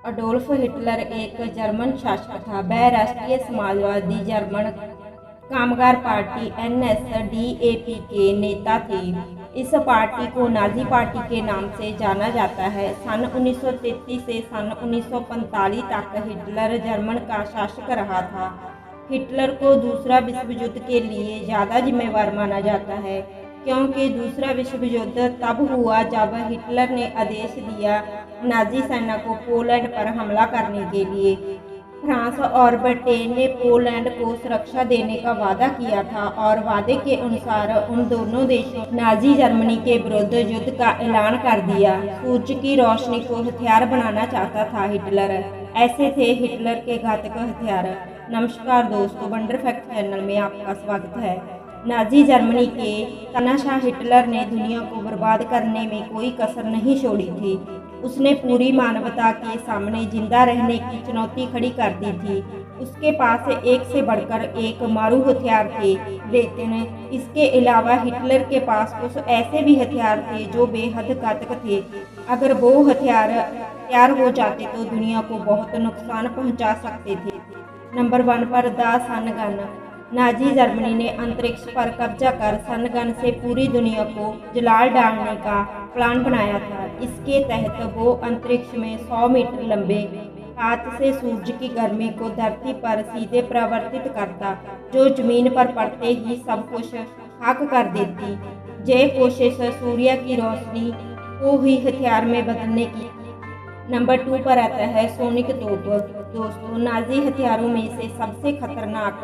Adolf Hitler एक German शासक था। वह राष्ट्रीय समाजवादी जर्मन कामगार पार्टी NSDAP के नेता थे। इस पार्टी को नाजी पार्टी के नाम से जाना जाता है। सन 1933 से सन 1945 तक हिटलर जर्मन का शासक रहा था। हिटलर को दूसरा विश्व युद्ध के लिए ज़्यादा जिम्मेवार माना जाता है, क्योंकि दूसरा विश्व युद्ध तब हुआ जब हिटलर ने आदेश दिया नाजी सेना को पोलैंड पर हमला करने के लिए। फ्रांस और ब्रिटेन ने पोलैंड को सुरक्षा देने का वादा किया था और वादे के अनुसार उन दोनों देशों नाजी जर्मनी के विरुद्ध युद्ध का ऐलान कर दिया। सूर्य की रोशनी को हथियार बनाना चाहता था हिटलर। ऐसे थे हिटलर के घातक हथियार। नमस्कार दोस्तों, वंडर फैक्ट चैनल में आपका स्वागत है। नाजी जर्मनी के तानाशाह हिटलर ने दुनिया को बर्बाद करने में कोई कसर नहीं छोड़ी थी। उसने पूरी मानवता के सामने जिंदा रहने की चुनौती खड़ी कर दी थी। उसके पास एक से बढ़कर एक मारू हथियार थे, लेकिन इसके अलावा हिटलर के पास कुछ ऐसे भी हथियार थे जो बेहद घातक थे। अगर वो हथियार तैयार हो जाते तो दुनिया को बहुत नुकसान पहुंचा सकते थे। नंबर 1 पर the sun gun. Nazi Germany ने अंतरिक्ष पर कब्जा कर सन गन से पूरी दुनिया को जला डालने का प्लान बनाया था। इसके तहत वो अंतरिक्ष में 100 मीटर लंबे हाथ से सूरज की गर्मी को धरती पर सीधे प्रवर्तित करता, जो जमीन पर पड़ते ही सब कुछ खाक कर देती। ये कोशिश सूर्य की रोशनी को ही हथियार में बदलने की। नंबर 2 पर आता है सोनिक तोप। दोस्तों, नाजी हथियारों में से सबसे खतरनाक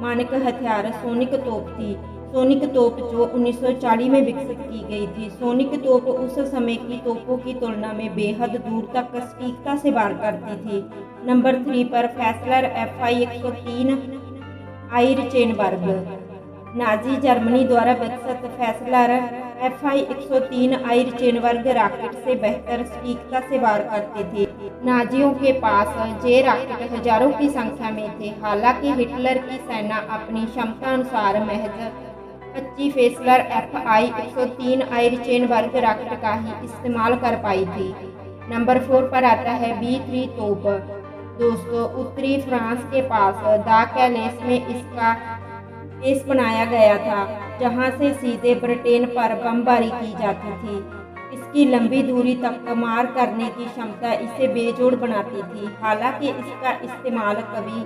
मानक हथियार सोनिक तोप थी। सोनिक तोप जो 1940 में विकसित की गई थी। सोनिक तोप उस समय की तोपों की तुलना में बेहद दूर तक सटीकता से वार करती थी। नंबर 3 पर फैसलर FI 103 आयरचेनबर्ग। नाजी जर्मनी द्वारा विकसित फैसलर FI 103 आयरचेनबर्ग रॉकेट से बेहतर सटीकता से वार करते थे। नाजियों के पास ये रॉकेट हजारों की संख्या में थे। हालांकि हिटलर की सेना अपनी क्षमता अनुसार महज 25 फैसलर FI 103 आयरचेनबर्ग रॉकेट का ही इस्तेमाल कर पाई थी। नंबर 4 पर आता है B3 तोप। दोस्तों, उत्तरी फ्रांस के पास द कैलेस में इसका बेस बनाया गया था, जहां से सीधे ब्रिटेन पर बमबारी की जाती थी। इसकी लंबी दूरी तक मार करने की क्षमता इसे बेजोड़ बनाती थी। हालांकि इसका इस्तेमाल कभी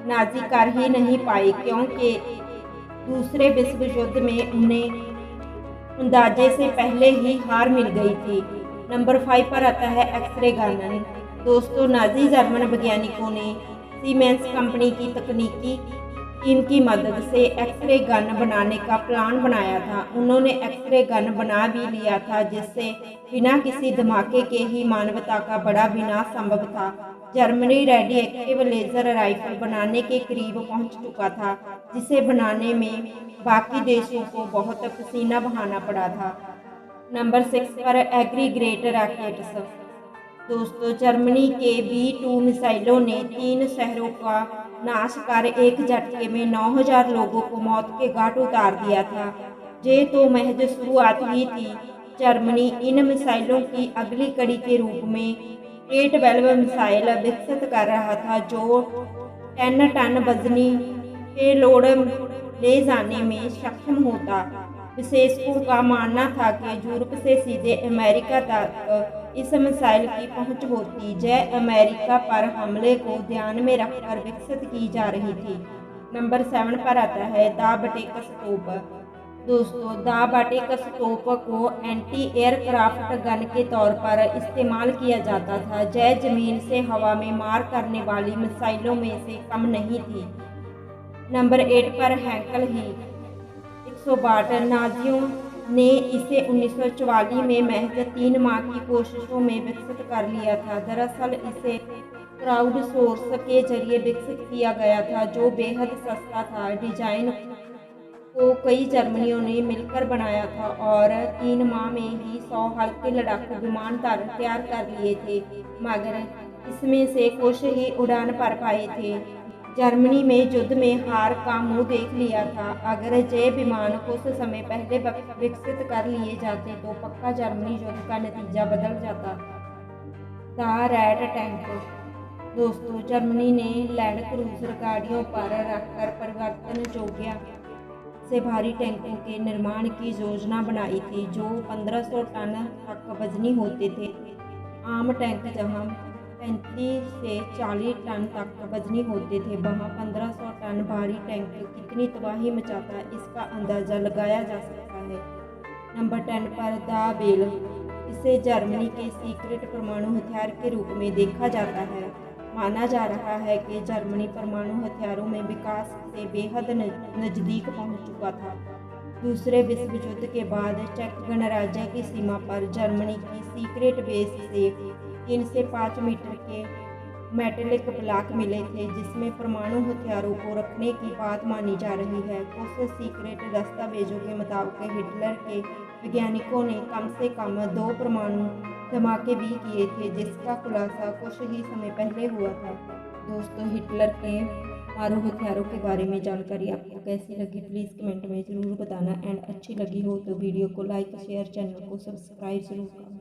नाजी कर ही नहीं पाए, क्योंकि दूसरे विश्व युद्ध में उन्हें अंदाजे से पहले ही हार मिल गई थी। नंबर 5 पर आता है एक्सरे गन। दोस्तों, नाजी जर्मन वैज्ञानिकों ने सीमेंस कंपनी की तकनीकी टीम की मदद से एक्सरे गन बनाने का प्लान बनाया था। उन्होंने एक्सरे गन बना भी लिया था, जिससे बिना किसी धमाके के ही मानवता का बड़ा विनाश संभव था। जर्मनी रेडिएक्टिव लेजर राइफल बनाने के करीब पहुंच चुका था, जिसे बनाने में बाकी देशों को बहुत पसीना बहाना पड़ा था। नंबर 6 पर एग्रीग्रेट रॉकेट्स। दोस्तों, जर्मनी के B2 मिसाइलों ने 3 शहरों का नाश कर एक झटके में 9000 लोगों को मौत के घाट उतार दिया था। ये तो महज शुरुआत ही थी। जर्मनी इन मिसाइलों की अगली कड़ी के रूप में K-12 मिसाइल विकसित कर रहा था, जो 10 टन वजनी पेलोड ले जाने में सक्षम होता। विशेषज्ञों का मानना था कि यूरोप से सीधे अमेरिका तक इस मिसाइल की पहुंच होती। यह अमेरिका पर हमले को ध्यान में रखकर विकसित की जा रही थी। नंबर 7 पर आता है द बटेक्स तोप। दोस्तों, द बटेक्स तोप को एंटी एयरक्राफ्ट गन के तौर पर इस्तेमाल किया जाता था। यह जमीन से हवा में मार करने वाली मिसाइलों में से कम नहीं थी। नंबर 8 पर हैंकल ही 162। नाजियों ने इसे 1944 में महज 3 माह की कोशिशों में विकसित कर लिया था। दरअसल इसे क्राउड सोर्स के जरिए विकसित किया गया था, जो बेहद सस्ता था। डिजाइन को कई जर्मनियों ने मिलकर बनाया था और 3 माह में ही 100 हल्के लड़ाकू विमान तैयार कर लिए थे, मगर इसमें से कुछ ही उड़ान भर पाए थे। जर्मनी में युद्ध में हार का मुंह देख लिया था। अगर ये विमान कुछ समय पहले विकसित कर लिए जाते तो पक्का जर्मनी युद्ध का नतीजा बदल जाता। The red tank. दोस्तों, जर्मनी ने लैंड क्रूजर गाड़ियों पर रखकर परिवर्तन योग्य से भारी टैंकों के निर्माण की योजना बनाई थी जो 1500 टन तक वजनी होते थे। आम टैंक जहां 35 से 40 टन तक वजनी होते थे, वहां 1500 टन भारी टैंक कितनी तबाही मचाता इसका अंदाजा लगाया जा सकता है। नंबर 10 पर द बेल। इसे जर्मनी के सीक्रेट परमाणु हथियार के रूप में देखा जाता है। माना जा रहा है कि जर्मनी परमाणु हथियारों में विकास से बेहद नज़दीक पहुंच चुका था। दूसरे विश्व युद्ध के बाद चेक गणराज्य की सीमा पर जर्मनी की सीक्रेट बेस से 3 से 5 मीटर के मेटलिक ब्लॉक मिले थे जिसमें परमाणु हथियारों को रखने की बात मानी जा रही है। कुछ सीक्रेट दस्तावेजों के मुताबिक हिटलर के वैज्ञानिकों ने कम से कम 2 परमाणु धमाके भी किए थे जिसका खुलासा कुछ ही समय पहले हुआ था। दोस्तों, हिटलर के मारू हथियारों के बारे में जानकारी आपको कैसी लगी प्लीज़ कमेंट में ज़रूर बताना। एंड अच्छी लगी हो तो वीडियो को लाइक शेयर, चैनल को सब्सक्राइब जरूर करना।